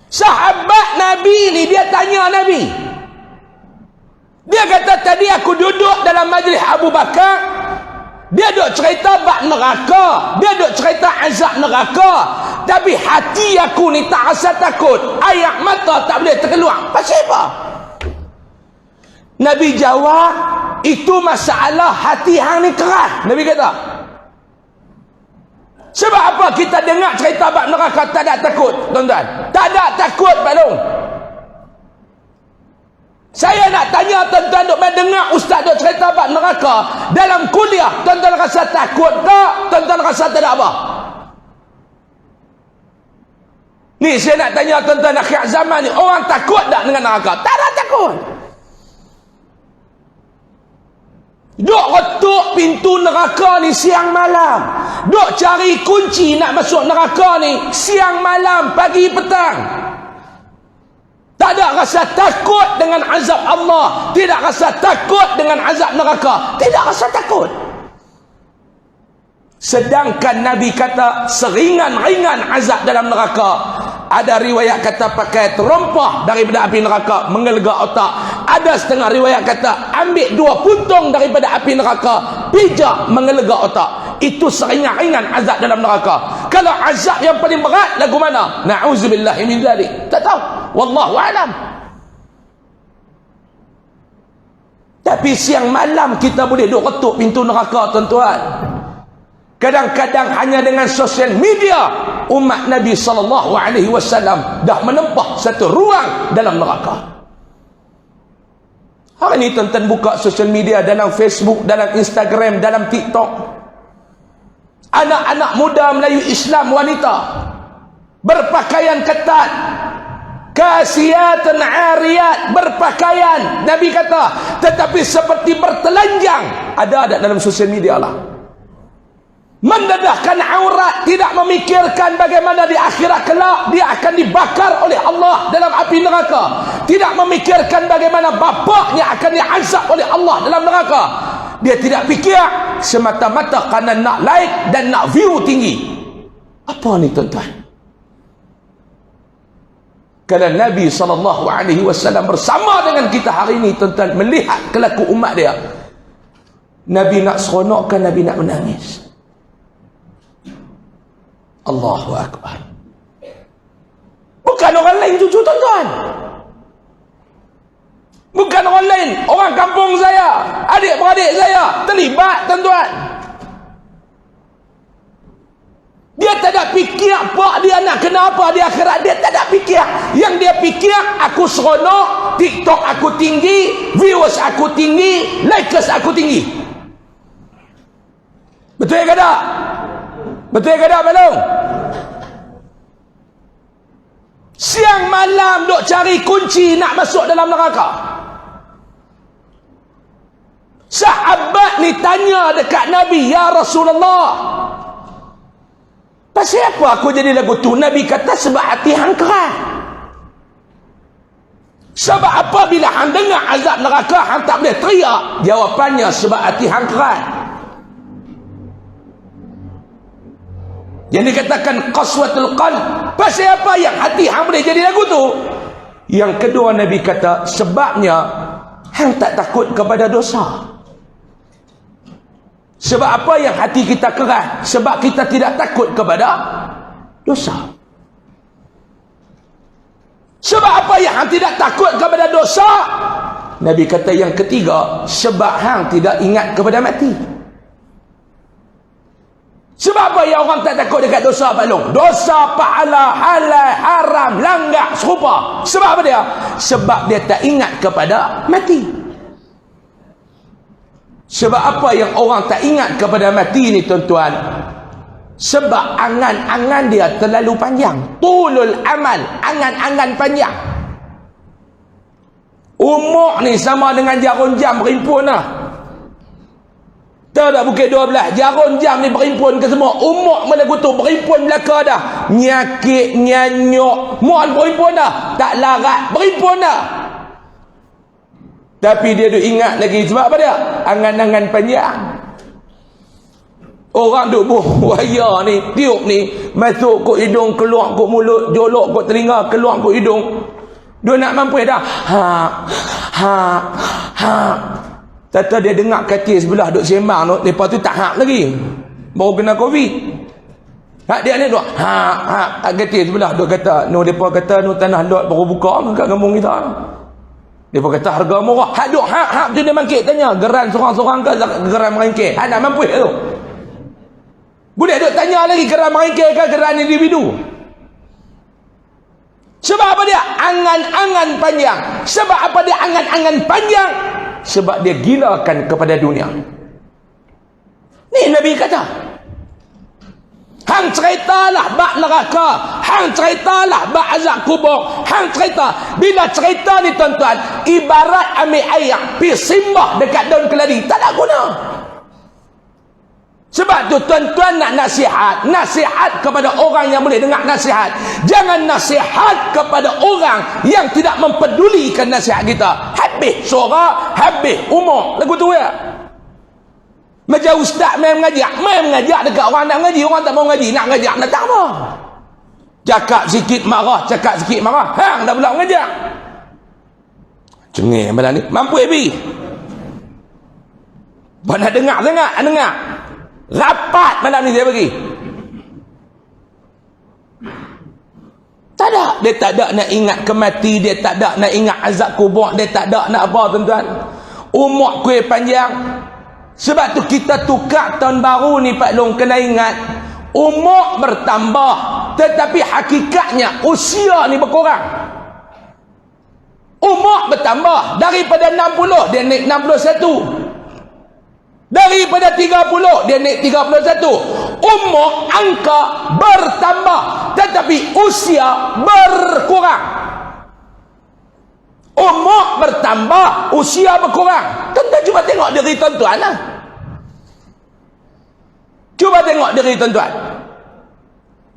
Sahabat Nabi ni dia tanya Nabi. Dia kata tadi aku duduk dalam majlis Abu Bakar, dia duk cerita bab neraka, dia duk cerita azab neraka, tapi hati aku ni tak rasa takut, air mata tak boleh terkeluar. Pasal apa? Nabi jawab, itu masalah hati hang ni keras. Nabi kata, sebab apa kita dengar cerita bab neraka tak ada takut, tuan-tuan? Tak ada takut, Pak Long. Saya nak tanya tuan-tuan duk mendengar ustaz duk cerita bab neraka dalam kuliah, tuan-tuan rasa takut tak? Tuan-tuan rasa tak ada apa? Ni saya nak tanya tuan-tuan akhir zaman ni, orang takut tak dengan neraka? Tak ada takut. Duk retuk pintu neraka ni siang malam, duk cari kunci nak masuk neraka ni siang malam, pagi petang. Tak ada rasa takut dengan azab Allah, tidak rasa takut dengan azab neraka, tidak rasa takut. Sedangkan Nabi kata seringan-ringan azab dalam neraka. Ada riwayat kata pakai terompah daripada api neraka mengelega otak. Ada setengah riwayat kata ambil 2 puntung daripada api neraka, pijak mengelega otak. Itu seringan-ringan azab dalam neraka. Kalau azab yang paling berat lagu mana? Na'udzubillahi min dzalik. Tak tahu. Wallahu a'lam. Tapi siang malam kita boleh duk retuk pintu neraka, tuan-tuan. Kadang-kadang hanya dengan sosial media umat Nabi SAW dah menempah satu ruang dalam neraka. Hari ini tuan-tuan buka sosial media, dalam Facebook, dalam Instagram, dalam TikTok, anak-anak muda Melayu Islam wanita berpakaian ketat, kasiyatun ariyat, berpakaian Nabi kata, tetapi seperti bertelanjang. Ada dalam sosial media lah. Mendedahkan aurat, tidak memikirkan bagaimana di akhirat kelak dia akan dibakar oleh Allah dalam api neraka, tidak memikirkan bagaimana bapaknya akan diazab oleh Allah dalam neraka. Dia tidak fikir, semata-mata kerana nak like dan nak view tinggi. Apa ni, tuan-tuan? Kalau Nabi SAW bersama dengan kita hari ini, tuan-tuan, melihat kelaku umat dia, Nabi nak seronokkan, Nabi nak menangis. Allahu Akbar. Bukan orang lain cucu, tuan-tuan. Bukan orang lain, orang kampung saya, adik-beradik saya terlibat, tuan-tuan. Dia tak ada fikir pak dia nak kena apa di akhirat, dia tak ada fikir. Yang dia fikir, aku seronok, TikTok aku tinggi, viewers aku tinggi, likers aku tinggi. Betul ke tak? Betul ke tak, Balong? Siang malam duk cari kunci nak masuk dalam neraka. Sahabat ni tanya dekat Nabi, ya Rasulullah, pasal apa aku jadi lagu tu? Nabi kata sebab hati hang keras. Sebab apa bila hang dengar azab neraka hang tak boleh teriak? Jawapannya sebab hati hang keras. Yang dikatakan qaswatul qalb. Pasal apa yang hati hang boleh jadi lagu tu? Yang kedua Nabi kata sebabnya hang tak takut kepada dosa. Sebab apa yang hati kita keras? Sebab kita tidak takut kepada dosa. Sebab apa yang hang tidak takut kepada dosa? Nabi kata yang ketiga, sebab hang tidak ingat kepada mati. Sebab apa yang orang tak takut dekat dosa, Pak Long? Dosa, pahala, halal, haram, langgar, serupa. Sebab apa dia? Sebab dia tak ingat kepada mati. Sebab apa yang orang tak ingat kepada mati ni, tuan-tuan? Sebab angan-angan dia terlalu panjang. Tulul amal, angan-angan panjang. Umur ni sama dengan jarum jam berimpun lah. Tahu tak Bukit 12? Jarum jam ni berimpun ke semua. Umur mana kutu berimpun belaka dah. Nyakit, nyanyuk, mohon berimpun dah. Tak larat, berimpun dah. Tapi dia duk ingat lagi. Sebab apa dia? Angan-angan panjang. Orang duk buaya ni, tiup ni, masuk kok hidung, keluar kok mulut, jolok kok telinga, keluar kok hidung. Dia nak mampu dah. Tata dia dengar katil sebelah duk sembang tu, lepas tu tak hak lagi. Baru kena Covid. Hak dia ni duk katil sebelah duk kata, depa kata tanah dok baru buka kat kampung kita. Depa kata harga murah. Hak duk tu dia mangkit tanya, geran sorang-sorang ke geran merengkek? Hak nak mampu tu. Boleh duk tanya lagi geran merengkek ke geran individu? Sebab apa dia? Angan-angan panjang. Sebab apa dia angan-angan panjang? Sebab dia gilakan kepada dunia. Ni Nabi kata. Hang ceritalah bak neraka. Hang ceritalah bak azab kubur. Hang cerita. Bila cerita ni tuan-tuan, ibarat ambil air pi simbah dekat daun keladi. Tak ada guna. Sebab tu tuan-tuan nak nasihat kepada orang yang boleh dengar nasihat. Jangan nasihat kepada orang yang tidak mempedulikan nasihat kita. Habis suara, habis umur. Lagu tu ya. Macam ustaz main mengajak dekat orang nak mengaji, orang tak mau mengaji, nak mengajak nak tak apa. Cakap sikit marah. Hang dah pula mengajak. Cengih malam ni. Mampu habis. Buat nak dengar sangat, dengar. Rapat malam ni saya bagi. Tak ada. Dia tak ada nak ingat kemati. Dia tak ada nak ingat azab kubur. Dia tak ada nak apa tuan-tuan. Umur kuih panjang. Sebab tu kita tukar tahun baru ni Pak Long kena ingat. Umur bertambah. Tetapi hakikatnya usia ni berkurang. Umur bertambah. Daripada 60 dia naik 61. Daripada 30 dia naik 31. Umur angka bertambah, tetapi usia berkurang. Umur bertambah, usia berkurang. Tuan-tuan cuba tengok diri tuan-tuan lah. Cuba tengok diri tuan-tuan.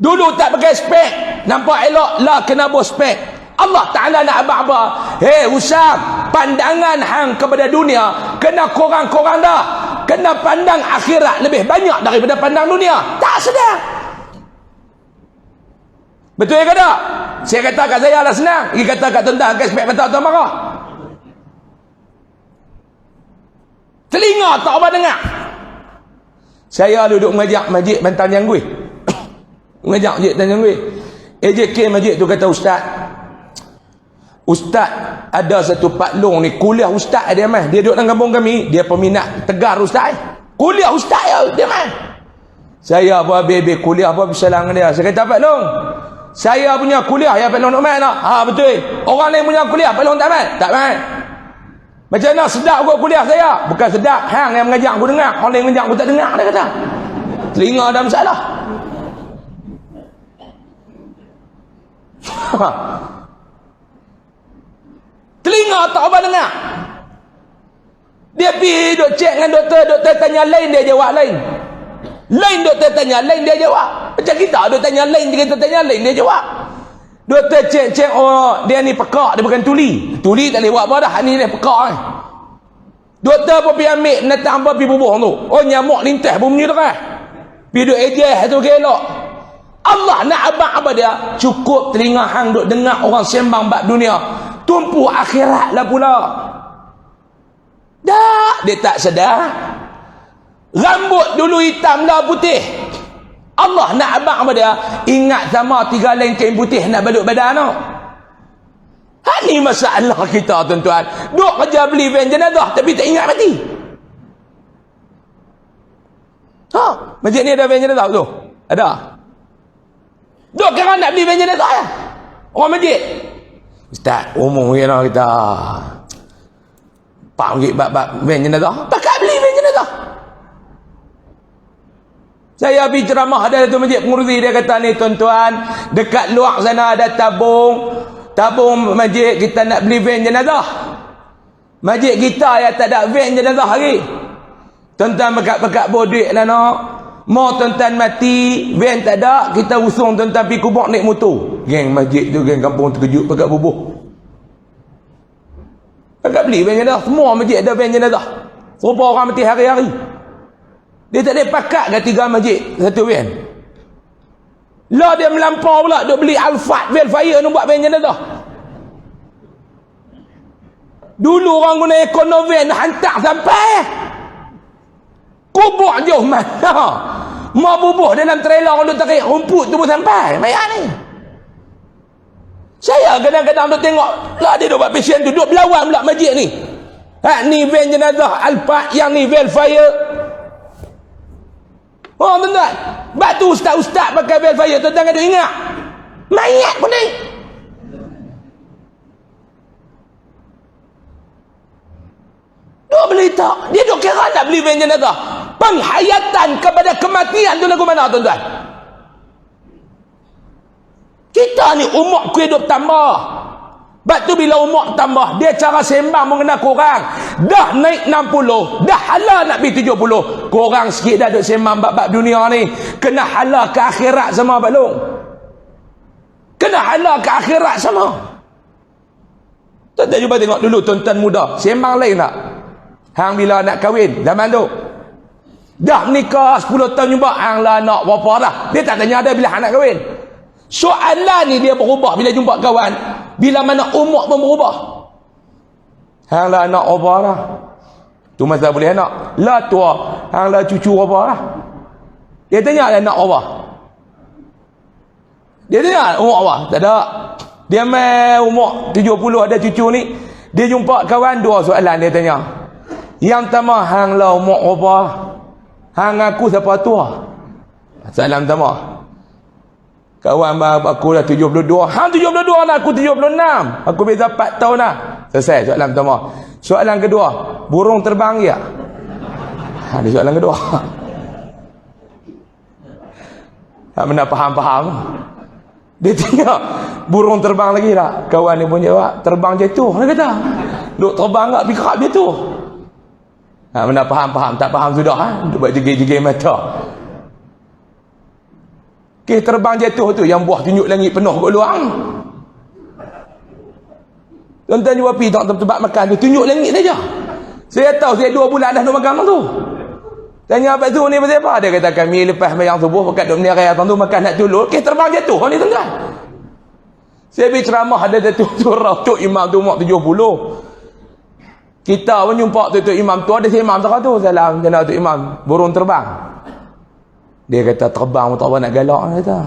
Dulu tak pakai spek, nampak elok, lah kena bawa spek. Allah Ta'ala nak abang-abang. Hei Usam, pandangan hang kepada dunia kena kurang-kurang dah. Kena pandang akhirat lebih banyak daripada pandang dunia. Tak sedar. Betul ke tak? Saya kata kat saya lah senang. Dia kata kat tuan-tuan, kat spek betul tuan marah. Telinga tak apa dengar. Saya duduk mengajak masjid Bantan Janggui. Mengajak masjid Bantan Janggui. AJK masjid tu kata Ustaz, ada satu Pak Long ni, kuliah ustaz dia mah. Dia duduk dalam kampung kami, dia peminat tegar ustaz. Kuliah ustaz dia mah. Saya apa habis kuliah apa bersalang dia. Saya kata Pak Long, saya punya kuliah ya Pak Long nak main tak? Betul. Orang lain punya kuliah Pak Long tak main? Tak main. Macam mana sedap aku kuliah saya? Bukan sedap, hang yang mengajak aku dengar. Orang lain mengajak aku tak dengar, dia kata. Telinga ada masalah. Telinga tak apa dengar. Dia pergi duk cek dengan doktor tanya lain, dia jawab lain. Lain doktor tanya lain, dia jawab. Macam kita duk tanya lain, kita tanya lain, dia jawab. Doktor cek, oh dia ni pekak, dia bukan tuli. Tuli tak boleh buat apa dah, ni pekak ni. Doktor pun pergi ambil menatang apa pergi bubuh tu. Oh nyamuk lintas bunyi terang. Pergi duk ejeh tu kelok. Allah nak abang apa dia? Cukup telinga hang duk dengar orang sembang bab dunia. Tumpu akhirat lah pula. Dah, dia tak sedar. Rambut dulu hitam dah putih. Allah nak abang apa dia? Ingat sama 3 lain kain putih nak balut badan tu. Ni masalah kita tuan-tuan. Duk kerja beli van jenazah tapi tak ingat mati. Masjid ni ada van jenazah tu? Ada. Duk kira nak beli van jenazah ya? Orang masjid. Ustaz, umum kita RM4 bab van jenazah. Pakai beli van jenazah. Saya pergi ceramah ada satu masjid pengurusi, dia kata ni tuan-tuan, dekat luar sana ada tabung masjid, kita nak beli van jenazah. Masjid kita yang tak ada van jenazah lagi. Tuan-tuan pekat-pekat bodik lah nak. Mau tuan-tuan mati, van tak ada, kita usung tuan-tuan pergi kubur naik motor. Geng masjid tu, geng kampung terkejut pekat bubuh. Pekat beli van jenazah. Semua masjid ada van jenazah. Serupa orang mati hari-hari. Dia tak ada pakat ke 3 masjid satu van. Lah dia melampau pula duk beli Alphard Velfire nak buat van jenazah. Dulu orang guna ekonovan hantar sampai kubur jauh mana. Mau bubuh dalam trailer orang duk tarik rumput tu pun sampai. Bayar ni. Saya kadang-kadang duk tengok lah dia duk buat pasien tu duk berlawan pula masjid ni. Ni van jenazah Alphard, yang ni Velfire. Oh tuan-tuan, batu ustaz-ustaz pakai Velfire, tuan-tuan kena ingat mayat pun ni. Duk beli tak, dia duk kira nak beli van jenazah. Penghayatan kepada kematian tu lagu mana tuan-tuan? Kita ni umur ku hidup tambah. Sebab tu bila umur tambah, dia cara sembang mengenal korang. Dah naik 60, dah halal nak pergi 70. Korang sikit dah duk sembang bab-bab dunia ni. Kena halal ke akhirat sama balong. Kena halal ke akhirat sama. Tuan-tuan cuba tengok dulu tuan-tuan muda. Sembang lain tak? Hang bila nak kahwin, zaman tu. Dah menikah 10 tahun jumpa, hang lah nak berapa dah. Dia tak tanya ada bila hang nak kahwin. Soalan ni dia berubah bila jumpa kawan. Bila mana umur pun berubah. Hang lah anak apa lah. Tu masa boleh anak. Lah tua. Hang lah cucu apa lah. Dia tanya lah anak apa. Dia tanya umur apa. Tak ada. Dia main umur 70 ada cucu ni. Dia jumpa kawan 2 soalan dia tanya. Yang pertama, hang lah umur apa. Hang aku siapa tua. Soalan pertama. Kawan aku dah 72. Hang 72 lah, aku 76. Aku beza 4 tahun lah. Selesai soalan pertama. Soalan kedua, burung terbang ya? Ada soalan kedua. Tak pernah faham-faham. Dia tanya, burung terbang lagi tak? Kawan ni pun jawab, terbang jatuh. Dia kata, duk terbang tak, pergi kerap jatuh. Tak pernah faham-faham. Tak faham sudah. Duk buat jegil-jegil mata. Terbang jatuh tu yang buah tunjuk langit penuh kat luang. Tuan-tuan cuba pergi tempat makan tu, tunjuk langit saja. Saya tahu saya 2 bulan dah nak makan tu. Tanya Pak Zul ni pasal apa? Dia kata kami lepas mayang subuh dekat duk menirai tu makan nak tulur, terbang jatuh ni tuan-tuan. Saya pergi ceramah ada satu surau tok imam tu umur 70. Kita pun jumpa tok imam tu, ada si imam tu kata salam jana tok imam, burung terbang. Dia kata terbang pun tak apa nak galak dia kata.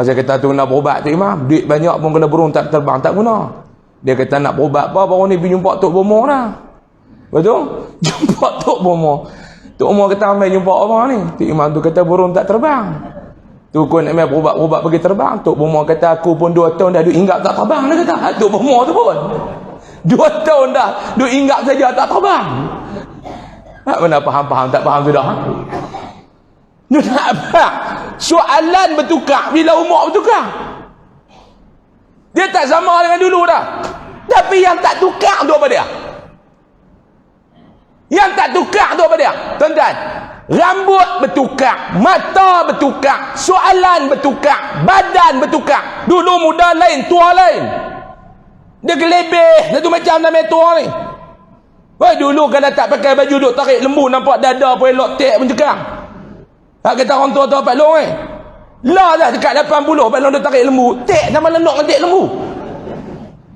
Saya kata tu nak berubat tu imam. Duit banyak pun kena burung tak terbang tak guna. Dia kata nak berubat apa baru ni pergi jumpa Tok Bomo dah. Betul? Jumpa Tok Bomo. Tok Bomo kata ambil jumpa orang ni. Tok imam tu kata burung tak terbang. Tu kau nak ambil berubat pergi terbang. Tok Bomo kata aku pun 2 tahun dah duk ingat tak terbang. Dia kata Tok Bomo tu pun 2 tahun dah duk ingat saja tak terbang. Tak pernah faham-faham, tak faham sudah. Dia nak apa? Soalan bertukar bila umur bertukar. Dia tak sama dengan dulu dah. Tapi yang tak tukar tu apa dia? Yang tak tukar tu apa dia? Tuan-tuan, rambut bertukar, mata bertukar, soalan bertukar, badan bertukar. Dulu muda lain, tua lain. Dia kelebih satu macam nama tua ni. Wah, dulu kalau tak pakai baju duk tarik lembu nampak dada pun elok tek pun cekang. Tak kata orang tua-tua Pak Long lah dah dekat 80 Pak Long dia tarik lembu. Tek sama lenok dengan tek lembu.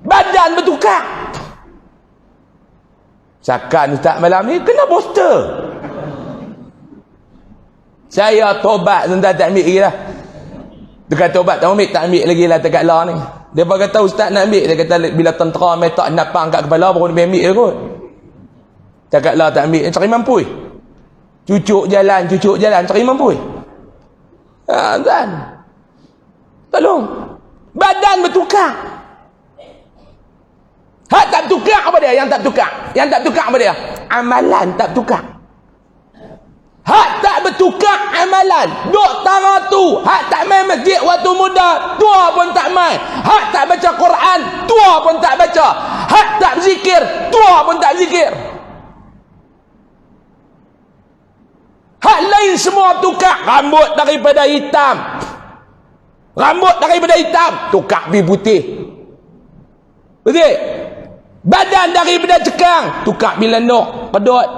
Badan bertukar. Sakan Ustaz malam ni kena poster. Saya tobat tuan-tuan tak ambil lagi lah. Dekat tobat tak ambil lagi lah dekat lah ni. Dia kata Ustaz nak ambil. Dia kata bila tentera metak napang kat kepala baru dia ambil dia kot. Dekat lah tak ambil. Cari mampu. Cucuk jalan cari mampu. Tuan. Tolong. Badan bertukar. Hak tak bertukar apa dia? Yang tak bertukar. Yang tak bertukar apa dia? Amalan tak bertukar. Hak tak bertukar amalan. Duk tara tu. Hak tak main masjid waktu muda, tua pun tak main. Hak tak baca Quran, tua pun tak baca. Hak tak berzikir, tua pun tak zikir. Hak lain semua tukar. Rambut daripada hitam, tukar pergi putih. Betul? Badan daripada cekang, tukar pergi lenok, pedut.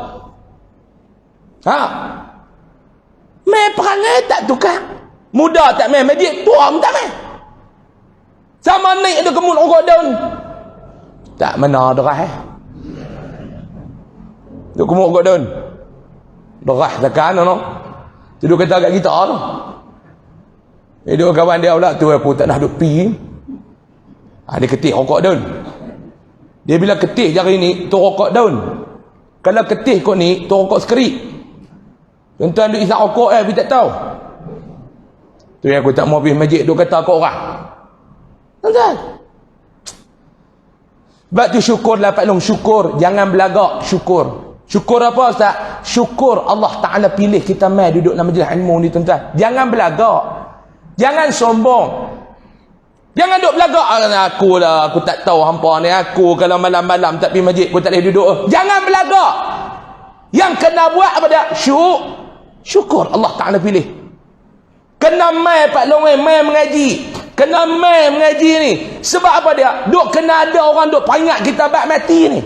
Ha? Mai perangai tak tukar. Muda tak mai masjid, tua pun tak mai. Sama naik ada kemul urut daun. Tak mana derah duk kemul urut daun. Derah tekan no. Tu dia kata kat kita tu. Dia kawan dia pula tu aku tak nak duk pi. Dia ketih rokok daun. Dia bila ketih jari ni tu rokok daun. Kalau ketih kau ni tu rokok sekerik. Tuan-tuan duk isap rokok tapi tak tahu. Tu yang aku tak mau pergi masjid duk kata kat orang. Tuan-tuan. Sebab tu syukurlah Pak Long, syukur. Jangan belagak, syukur. Syukur apa Ustaz? Syukur Allah Ta'ala pilih kita mai duduk dalam majlis ilmu ni tuan-tuan. Jangan belagak. Jangan sombong. Jangan duduk belagak. Aku lah, aku tak tahu hampa ni. Aku kalau malam-malam tak pergi masjid, aku tak boleh duduk. Jangan belagak. Yang kena buat apa dia? Syukur Allah Ta'ala pilih. Kena mai Pak Long, mai mengaji. Kena mai mengaji ni. Sebab apa dia? Duk kena ada orang duk peringat kita bab mati ni.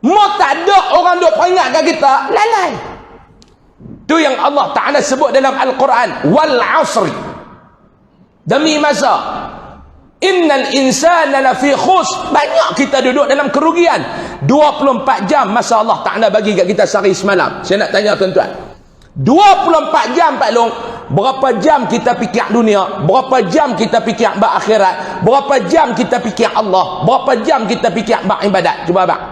Mau tak ada orang duk peringatkan kita, lalai. Tu yang Allah Ta'ala sebut dalam Al-Quran. Wal asri. Demi masa. Innal insana lafi khus. Banyak kita duduk dalam kerugian. 24 jam masa Allah Ta'ala bagi kat kita sehari semalam. Saya nak tanya tuan-tuan. 24 jam Pak Long. Berapa jam kita fikir dunia? Berapa jam kita fikir bab akhirat? Berapa jam kita fikir Allah? Berapa jam kita fikir bab ibadat? Cuba abang.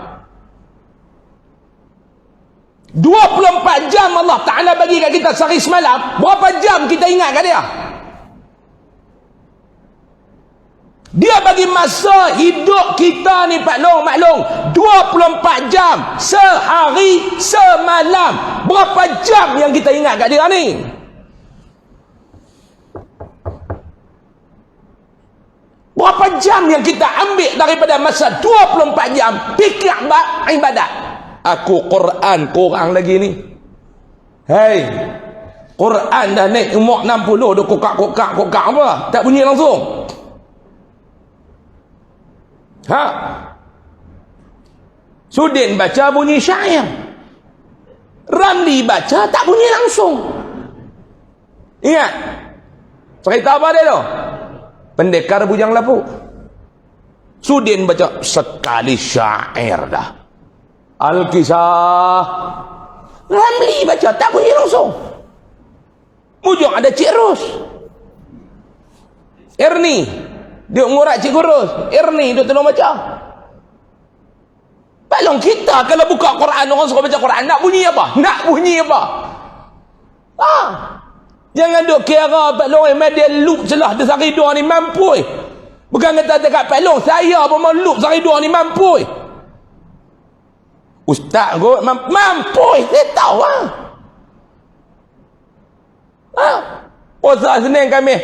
24 jam Allah Ta'ala bagi kat kita sehari semalam. Berapa jam kita ingat kat dia? Dia bagi masa hidup kita ni Pak Long, maklum 24 jam sehari semalam. Berapa jam yang kita ingat kat dia ni? Berapa jam yang kita ambil daripada masa 24 jam fikir bab ibadat? Aku Quran kurang lagi ni. Hei, Quran dah naik umur 60 dah kokak apa? Tak bunyi langsung. Ha? Sudin baca bunyi syair. Ramli baca tak bunyi langsung. Ingat cerita apa dia tu? Pendekar bujang lapuk. Sudin baca sekali syair dah. Al-Kisah. Ramli baca tak bunyi langsung. Mujung ada Cik Ros. Erni dia ngurat Cik Ros. Erni dia tolong baca. Pak Long, kita kalau buka Quran, orang suruh baca Quran, nak bunyi apa? Nak bunyi apa? Jangan duk kira Pak Long dia loop celah dia sehari dua ni mampu. Bukan kata dekat Pak Long, saya pun mau loop sehari dua ni mampu. Ustaz kot mampu, saya tahu Puasa Senin kami.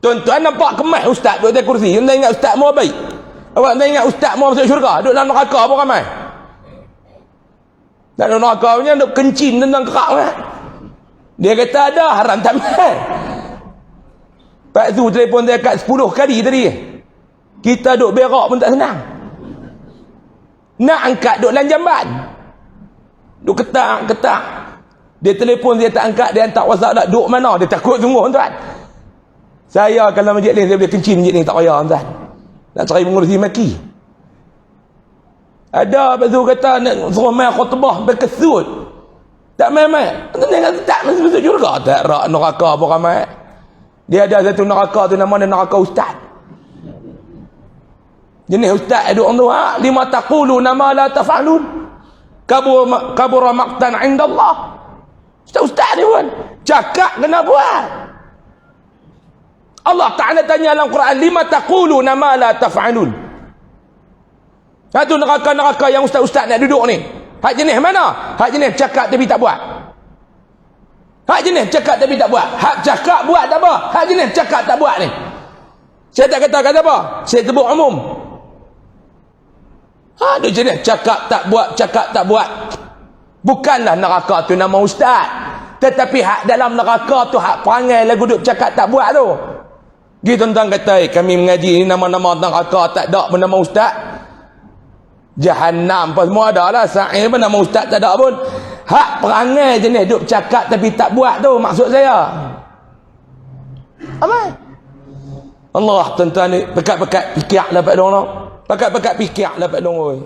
Tuan-tuan nampak kemas ustaz duduk atas kursi. Anda ingat ustaz mau baik? Awak anda ingat ustaz mau masuk syurga? Duduk dalam neraka pun ramai. Dalam neraka punya duduk kencing tentang kerak kan? Dia kata ada, haram tak main. Pak Zu telefon saya kat 10 kali tadi. Kita duduk berak pun tak senang. Nak angkat duduk dalam jamban. Duduk ketak. Dia telefon dia tak angkat, dia hantar WhatsApp tak duduk mana, dia takut sungguh tuan. Saya kalau masjid ni, saya boleh kencing masjid ni, tak payah tuan. Nak cari mengurusi maki. Ada Abang kata nak suruh main khutbah berkesut. Tak main-main. Tak masuk juga. Tak rak neraka apa ramai. Dia ada satu neraka tu nama dia neraka ustaz. Jenis ustaz ada orang tu, lima taquluna ma la taf'alun. Kabura maqtan 'inda Allah. Ustaz ni pun cakap kena buat. Allah Ta'ala tanya dalam Quran, lima taquluna ma la taf'alun. Satu neraka-neraka yang ustaz-ustaz nak duduk ni. Hak jenis mana? Hak jenis cakap tapi tak buat. Hak jenis cakap tapi tak buat. Hak cakap buat tak apa. Hak jenis cakap tak buat ni. Saya tak kata apa. Saya sebut umum. Ada jenis cakap tak buat. Bukanlah neraka tu nama ustaz. Tetapi hak dalam neraka tu hak perangai lagu duk cakap tak buat tu. Gitu tuan kata, kami mengaji ni nama-nama neraka tak ada bernama ustaz. Jahannam apa semua ada lah. Sa'ir pun nama ustaz tak ada pun. Hak perangai jenis duk cakap tapi tak buat tu maksud saya. Amal. Allah tuan-tuan ni pekat-pekat fikir lah pak dong. Pekat-pekat fikir lah pak dong oi.